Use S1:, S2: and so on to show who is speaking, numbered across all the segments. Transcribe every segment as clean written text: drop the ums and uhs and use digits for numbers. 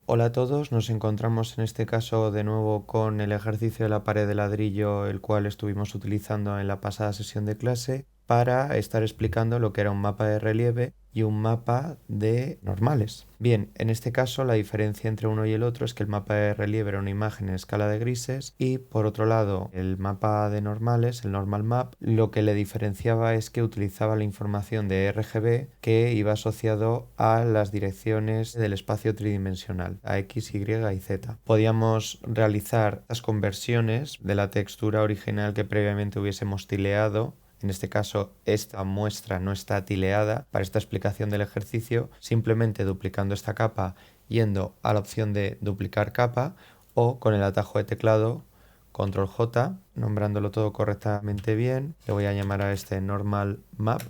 S1: Hola a todos, nos encontramos en este caso de nuevo con el ejercicio de la pared de ladrillo, el cual estuvimos utilizando en la pasada sesión de clase para estar explicando lo que era un mapa de relieve y un mapa de normales. Bien, en este caso la diferencia entre uno y el otro es que el mapa de relieve era una imagen en escala de grises y por otro lado el mapa de normales, el normal map, lo que le diferenciaba es que utilizaba la información de RGB que iba asociado a las direcciones del espacio tridimensional, a X, Y y Z. Podíamos realizar las conversiones de la textura original que previamente hubiésemos tileado. En este caso, esta muestra no está tileada para esta explicación del ejercicio, simplemente duplicando esta capa yendo a la opción de duplicar capa o con el atajo de teclado Control J, nombrándolo todo correctamente bien. Le voy a llamar a este Normal Map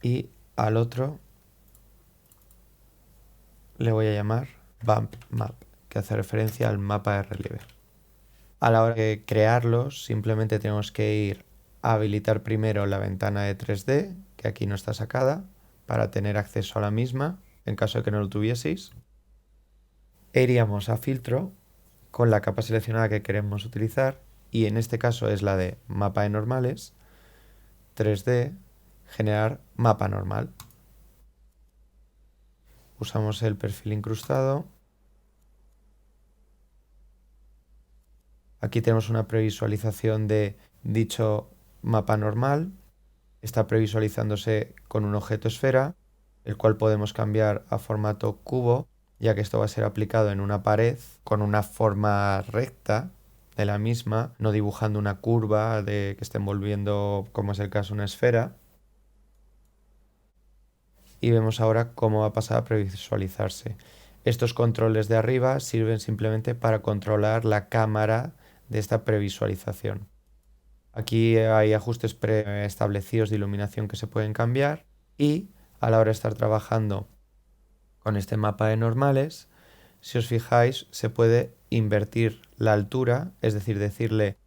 S1: y al otro le voy a llamar Bump Map, que hace referencia al mapa de relieve. A la hora de crearlos, simplemente tenemos que ir a habilitar primero la ventana de 3D, que aquí no está sacada, para tener acceso a la misma, en caso de que no lo tuvieseis. E iríamos a filtro con la capa seleccionada que queremos utilizar, y en este caso es la de mapa de normales, 3D, generar mapa normal. Usamos el perfil incrustado. Aquí tenemos una previsualización de dicho mapa normal. Está previsualizándose con un objeto esfera, el cual podemos cambiar a formato cubo, ya que esto va a ser aplicado en una pared con una forma recta de la misma, no dibujando una curva que esté envolviendo, como es el caso, una esfera. Y vemos ahora cómo va a pasar a previsualizarse. Estos controles de arriba sirven simplemente para controlar la cámara de esta previsualización. Aquí hay ajustes preestablecidos de iluminación que se pueden cambiar y a la hora de estar trabajando con este mapa de normales, si os fijáis, se puede invertir la altura, es decir, decirle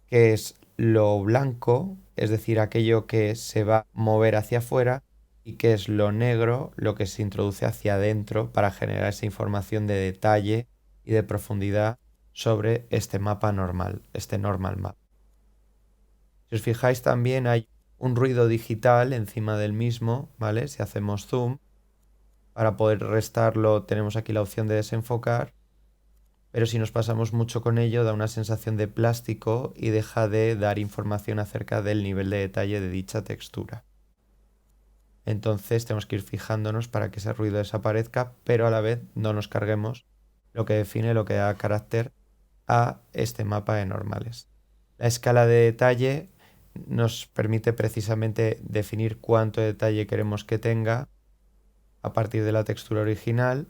S1: que es lo blanco, es decir, aquello que se va a mover hacia afuera, y que es lo negro, lo que se introduce hacia adentro para generar esa información de detalle y de profundidad sobre este mapa normal, este normal map. Si os fijáis también hay un ruido digital encima del mismo, ¿vale? Si hacemos zoom, para poder restarlo tenemos aquí la opción de desenfocar, pero si nos pasamos mucho con ello da una sensación de plástico y deja de dar información acerca del nivel de detalle de dicha textura. Entonces tenemos que ir fijándonos para que ese ruido desaparezca, pero a la vez no nos carguemos lo que define, lo que da carácter a este mapa de normales. La escala de detalle nos permite precisamente definir cuánto detalle queremos que tenga a partir de la textura original.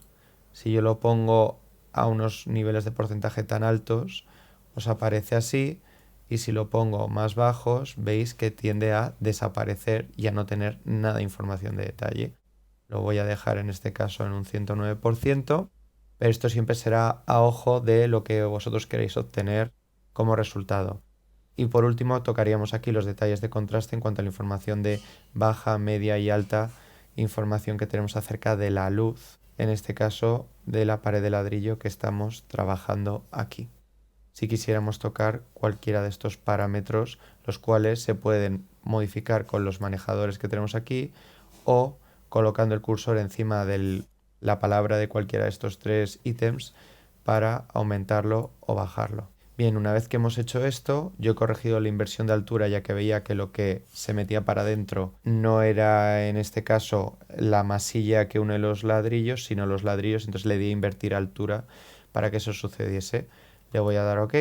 S1: Si yo lo pongo a unos niveles de porcentaje tan altos, os aparece así, y si lo pongo más bajos, veis que tiende a desaparecer y a no tener nada de información de detalle. Lo voy a dejar en este caso en un 109%, pero esto siempre será a ojo de lo que vosotros queréis obtener como resultado. Y por último tocaríamos aquí los detalles de contraste en cuanto a la información de baja, media y alta, información que tenemos acerca de la luz, en este caso de la pared de ladrillo que estamos trabajando aquí. Si quisiéramos tocar cualquiera de estos parámetros, los cuales se pueden modificar con los manejadores que tenemos aquí o colocando el cursor encima de la palabra de cualquiera de estos tres ítems para aumentarlo o bajarlo. Bien, una vez que hemos hecho esto, yo he corregido la inversión de altura ya que veía que lo que se metía para adentro no era en este caso la masilla que une los ladrillos, sino los ladrillos, entonces le di a invertir altura para que eso sucediese. Le voy a dar OK.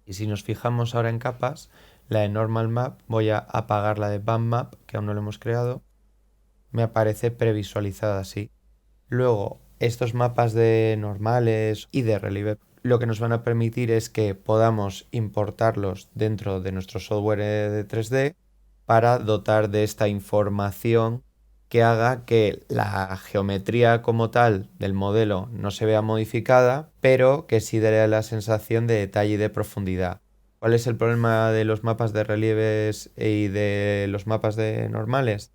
S1: Y si nos fijamos ahora en capas, la de Normal Map, voy a apagar la de Bump Map, que aún no lo hemos creado, me aparece previsualizada así. Luego, estos mapas de normales y de relieve lo que nos van a permitir es que podamos importarlos dentro de nuestro software de 3D para dotar de esta información que haga que la geometría como tal del modelo no se vea modificada, pero que sí dé la sensación de detalle y de profundidad. ¿Cuál es el problema de los mapas de relieves y de los mapas de normales?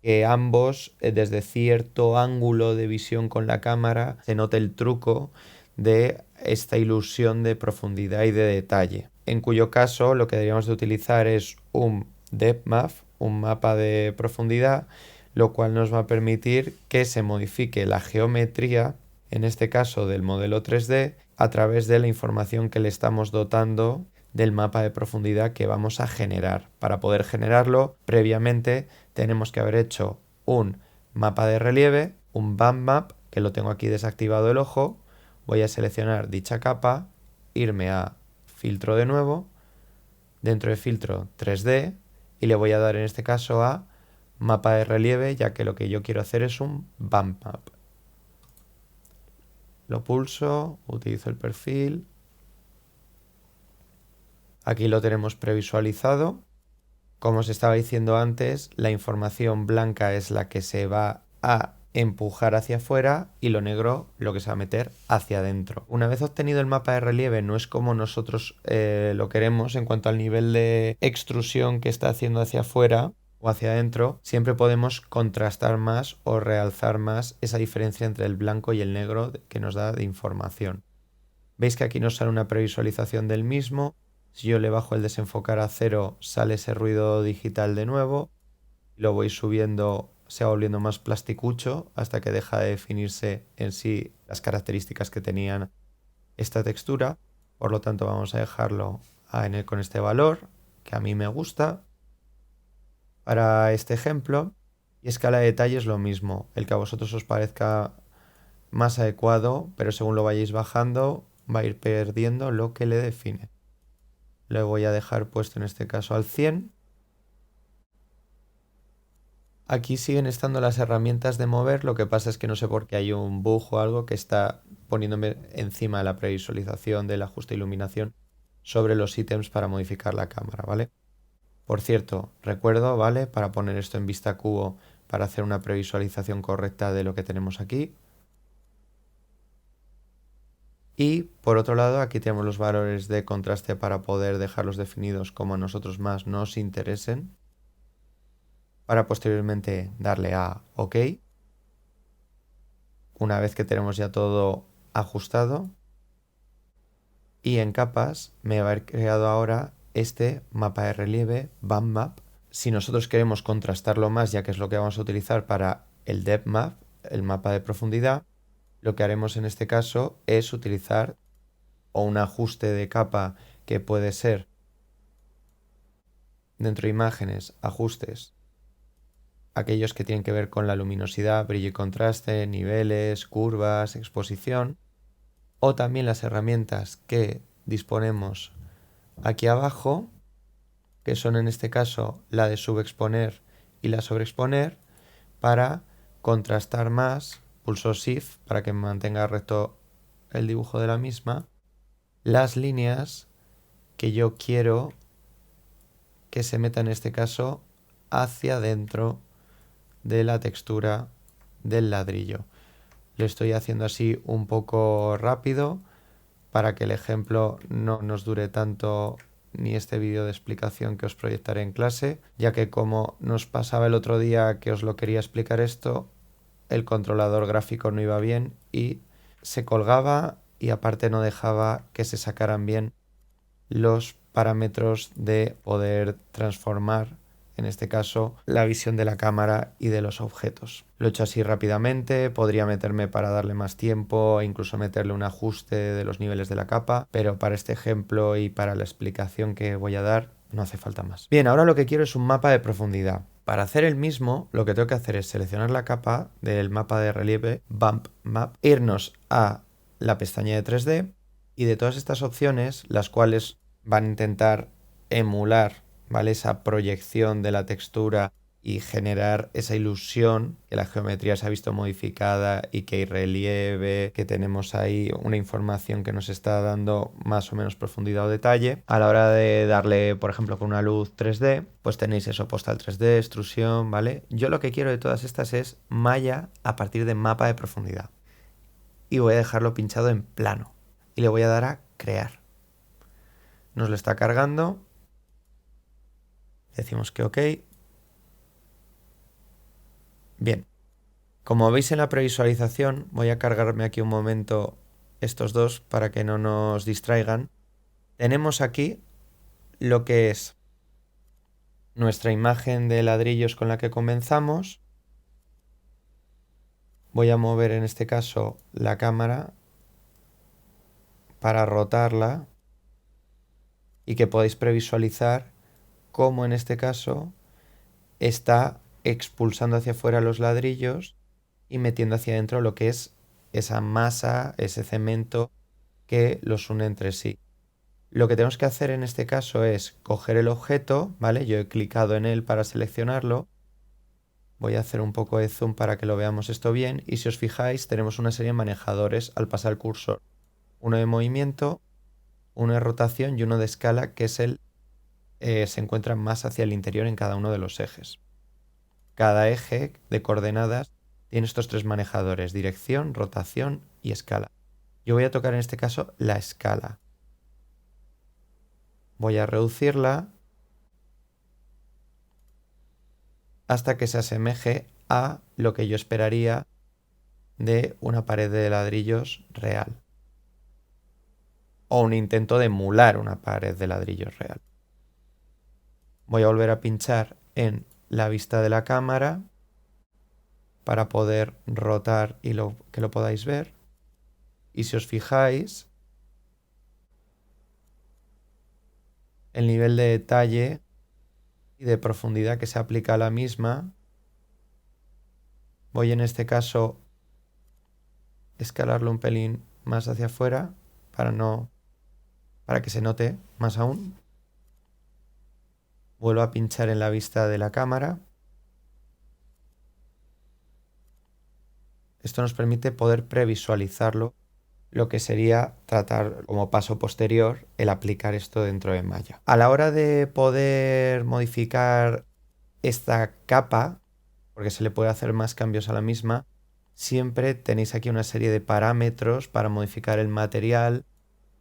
S1: que ambos, desde cierto ángulo de visión con la cámara, se note el truco de esta ilusión de profundidad y de detalle. En cuyo caso lo que deberíamos de utilizar es un depth map, un mapa de profundidad, lo cual nos va a permitir que se modifique la geometría, en este caso del modelo 3D, a través de la información que le estamos dotando del mapa de profundidad que vamos a generar. Para poder generarlo, previamente tenemos que haber hecho un mapa de relieve, un bump map, que lo tengo aquí desactivado el ojo. Voy a seleccionar dicha capa, irme a filtro de nuevo, dentro de filtro 3D, y le voy a dar en este caso a mapa de relieve, ya que lo que yo quiero hacer es un bump map. Lo pulso, utilizo el perfil. Aquí lo tenemos previsualizado. Como os estaba diciendo antes, la información blanca es la que se va a empujar hacia afuera y lo negro lo que se va a meter hacia adentro. Una vez obtenido el mapa de relieve, no es como nosotros lo queremos en cuanto al nivel de extrusión que está haciendo hacia afuera o hacia adentro. Siempre podemos contrastar más o realzar más esa diferencia entre el blanco y el negro que nos da de información. Veis que aquí nos sale una previsualización del mismo. Si yo le bajo el desenfocar a 0, sale ese ruido digital de nuevo. Lo voy subiendo, se va volviendo más plasticucho hasta que deja de definirse en sí las características que tenían esta textura. Por lo tanto, vamos a dejarlo con este valor, que a mí me gusta. Para este ejemplo, y escala de detalle es lo mismo. El que a vosotros os parezca más adecuado, pero según lo vayáis bajando, va a ir perdiendo lo que le define. Lo voy a dejar puesto en este caso al 100. Aquí siguen estando las herramientas de mover, lo que pasa es que no sé por qué hay un bug o algo que está poniéndome encima de la previsualización del ajuste de iluminación sobre los ítems para modificar la cámara, ¿vale? Por cierto, recuerdo, ¿vale? Para poner esto en vista cubo, para hacer una previsualización correcta de lo que tenemos aquí. Y por otro lado, aquí tenemos los valores de contraste para poder dejarlos definidos como a nosotros más nos interesen, para posteriormente darle a OK. Una vez que tenemos ya todo ajustado, y en capas me va a haber creado ahora este mapa de relieve bump map. Si nosotros queremos contrastarlo más, ya que es lo que vamos a utilizar para el depth map, el mapa de profundidad, lo que haremos en este caso es utilizar o un ajuste de capa que puede ser dentro de imágenes, ajustes, aquellos que tienen que ver con la luminosidad, brillo y contraste, niveles, curvas, exposición, o también las herramientas que disponemos aquí abajo, que son en este caso la de subexponer y la sobreexponer, para contrastar más, pulso Shift para que mantenga recto el dibujo de la misma, las líneas que yo quiero que se meta en este caso hacia dentro de la textura del ladrillo. Lo estoy haciendo así un poco rápido para que el ejemplo no nos dure tanto ni este vídeo de explicación que os proyectaré en clase, ya que como nos pasaba el otro día que os lo quería explicar esto, el controlador gráfico no iba bien y se colgaba y aparte no dejaba que se sacaran bien los parámetros de poder transformar, en este caso, la visión de la cámara y de los objetos. Lo he hecho así rápidamente, podría meterme para darle más tiempo e incluso meterle un ajuste de los niveles de la capa, pero para este ejemplo y para la explicación que voy a dar no hace falta más. Bien, ahora lo que quiero es un mapa de profundidad. Para hacer el mismo, lo que tengo que hacer es seleccionar la capa del mapa de relieve Bump Map, irnos a la pestaña de 3D y de todas estas opciones, las cuales van a intentar emular, ¿vale?, esa proyección de la textura y generar esa ilusión que la geometría se ha visto modificada y que hay relieve, que tenemos ahí una información que nos está dando más o menos profundidad o detalle. A la hora de darle, por ejemplo, con una luz 3D, pues tenéis eso, postal 3D, extrusión, ¿vale? Yo lo que quiero de todas estas es malla a partir de mapa de profundidad. Y voy a dejarlo pinchado en plano. Y le voy a dar a crear. Nos lo está cargando. Decimos que OK. Bien, como veis en la previsualización, voy a cargarme aquí un momento estos dos para que no nos distraigan. Tenemos aquí lo que es nuestra imagen de ladrillos con la que comenzamos. Voy a mover en este caso la cámara para rotarla y que podáis previsualizar cómo en este caso está expulsando hacia afuera los ladrillos y metiendo hacia adentro lo que es esa masa, ese cemento que los une entre sí. Lo que tenemos que hacer en este caso es coger el objeto, ¿vale? Yo he clicado en él para seleccionarlo. Voy a hacer un poco de zoom para que lo veamos esto bien. Y si os fijáis, tenemos una serie de manejadores al pasar el cursor. Uno de movimiento, uno de rotación y uno de escala, que es se encuentra más hacia el interior en cada uno de los ejes. Cada eje de coordenadas tiene estos tres manejadores: dirección, rotación y escala. Yo voy a tocar en este caso la escala. Voy a reducirla hasta que se asemeje a lo que yo esperaría de una pared de ladrillos real, o un intento de emular una pared de ladrillos real. Voy a volver a pinchar en la vista de la cámara para poder rotar y que lo podáis ver. Y si os fijáis, el nivel de detalle y de profundidad que se aplica a la misma, voy en este caso a escalarlo un pelín más hacia afuera para que se note más aún. Vuelvo a pinchar en la vista de la cámara. Esto nos permite poder previsualizarlo, lo que sería tratar como paso posterior el aplicar esto dentro de Maya. A la hora de poder modificar esta capa, porque se le puede hacer más cambios a la misma, siempre tenéis aquí una serie de parámetros para modificar el material,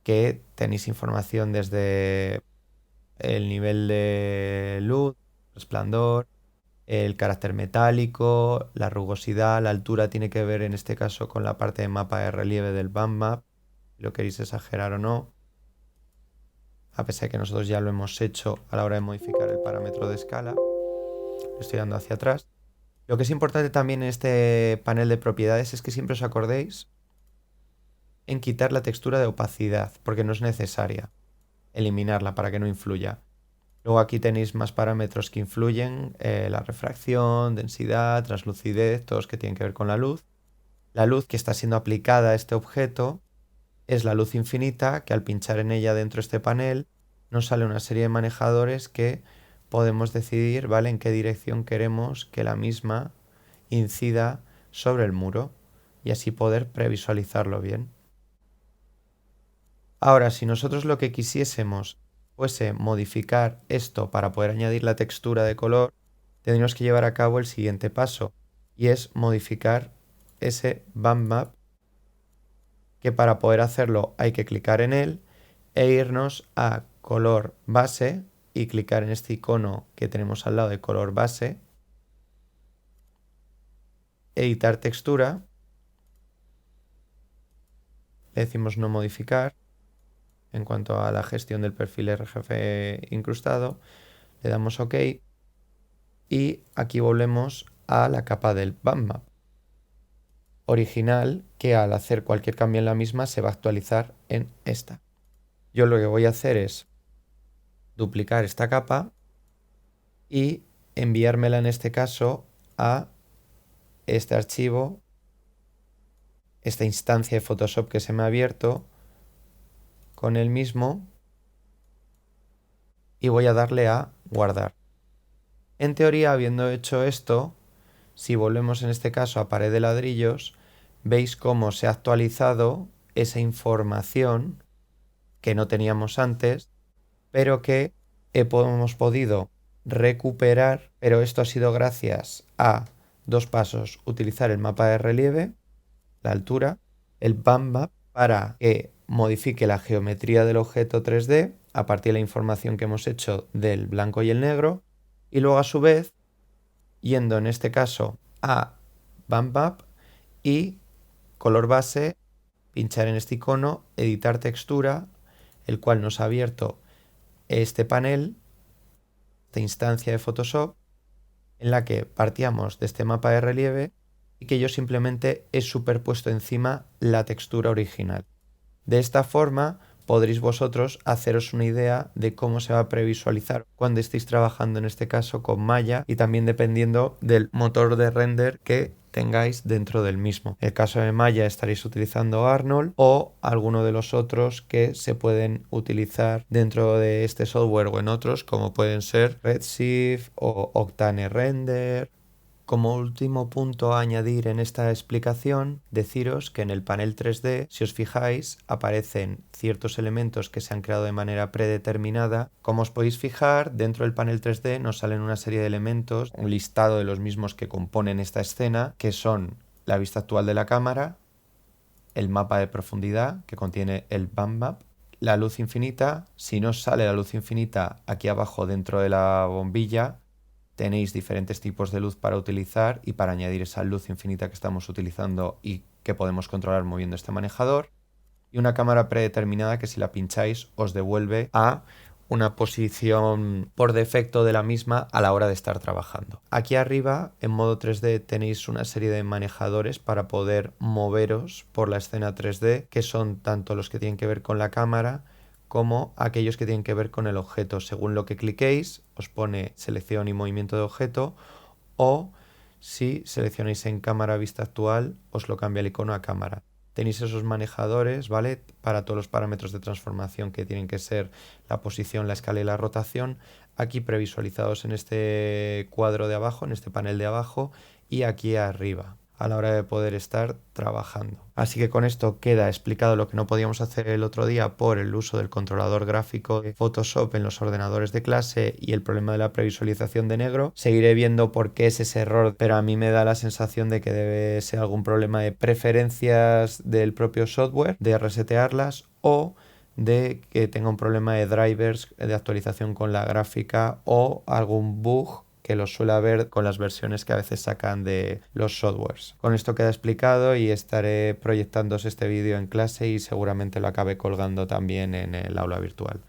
S1: que tenéis información desde el nivel de luz, resplandor, el carácter metálico, la rugosidad, la altura tiene que ver en este caso con la parte de mapa de relieve del BandMap, si lo queréis exagerar o no, a pesar de que nosotros ya lo hemos hecho a la hora de modificar el parámetro de escala. Lo estoy dando hacia atrás. Lo que es importante también en este panel de propiedades es que siempre os acordéis en quitar la textura de opacidad, porque no es necesaria eliminarla para que no influya. Luego aquí tenéis más parámetros que influyen, la refracción, densidad, translucidez, todos que tienen que ver con la luz. La luz que está siendo aplicada a este objeto es la luz infinita, que al pinchar en ella dentro de este panel nos sale una serie de manejadores que podemos decidir, ¿vale?, en qué dirección queremos que la misma incida sobre el muro y así poder previsualizarlo bien. Ahora, si nosotros lo que quisiésemos fuese modificar esto para poder añadir la textura de color, tendríamos que llevar a cabo el siguiente paso, y es modificar ese BandMap, que para poder hacerlo hay que clicar en él e irnos a color base y clicar en este icono que tenemos al lado de color base, editar textura, le decimos no modificar. En cuanto a la gestión del perfil RGB incrustado, le damos OK y aquí volvemos a la capa del BandMap original, que al hacer cualquier cambio en la misma se va a actualizar en esta. Yo lo que voy a hacer es duplicar esta capa y enviármela en este caso a este archivo, esta instancia de Photoshop que se me ha abierto con el mismo, y voy a darle a guardar. En teoría, habiendo hecho esto, si volvemos en este caso a pared de ladrillos, veis cómo se ha actualizado esa información que no teníamos antes, pero que hemos podido recuperar, pero esto ha sido gracias a dos pasos: utilizar el mapa de relieve, la altura, el BandMap para que modifique la geometría del objeto 3D a partir de la información que hemos hecho del blanco y el negro, y luego a su vez, yendo en este caso a Bump Map y color base, pinchar en este icono, editar textura, el cual nos ha abierto este panel, esta instancia de Photoshop, en la que partíamos de este mapa de relieve y que yo simplemente he superpuesto encima la textura original. De esta forma podréis vosotros haceros una idea de cómo se va a previsualizar cuando estéis trabajando, en este caso con Maya, y también dependiendo del motor de render que tengáis dentro del mismo. En el caso de Maya estaréis utilizando Arnold o alguno de los otros que se pueden utilizar dentro de este software o en otros, como pueden ser Redshift o Octane Render. Como último punto a añadir en esta explicación, deciros que en el panel 3D, si os fijáis, aparecen ciertos elementos que se han creado de manera predeterminada. Como os podéis fijar, dentro del panel 3D nos salen una serie de elementos, un listado de los mismos que componen esta escena, que son la vista actual de la cámara, el mapa de profundidad, que contiene el Bump Map, la luz infinita. Si no os sale la luz infinita, aquí abajo dentro de la bombilla tenéis diferentes tipos de luz para utilizar y para añadir esa luz infinita que estamos utilizando y que podemos controlar moviendo este manejador. Y una cámara predeterminada que si la pincháis os devuelve a una posición por defecto de la misma a la hora de estar trabajando. Aquí arriba en modo 3D tenéis una serie de manejadores para poder moveros por la escena 3D, que son tanto los que tienen que ver con la cámara como aquellos que tienen que ver con el objeto. Según lo que cliquéis, os pone selección y movimiento de objeto, o si seleccionáis en cámara vista actual, os lo cambia el icono a cámara. Tenéis esos manejadores, ¿vale? Para todos los parámetros de transformación que tienen que ser la posición, la escala y la rotación, aquí previsualizados en este cuadro de abajo, en este panel de abajo, y aquí arriba, a la hora de poder estar trabajando. Así que con esto queda explicado lo que no podíamos hacer el otro día por el uso del controlador gráfico de Photoshop en los ordenadores de clase y el problema de la previsualización de negro. Seguiré viendo por qué es ese error, pero a mí me da la sensación de que debe ser algún problema de preferencias del propio software, de resetearlas, o de que tenga un problema de drivers de actualización con la gráfica o algún bug que lo suele haber con las versiones que a veces sacan de los softwares. Con esto queda explicado y estaré proyectándose este vídeo en clase y seguramente lo acabe colgando también en el aula virtual.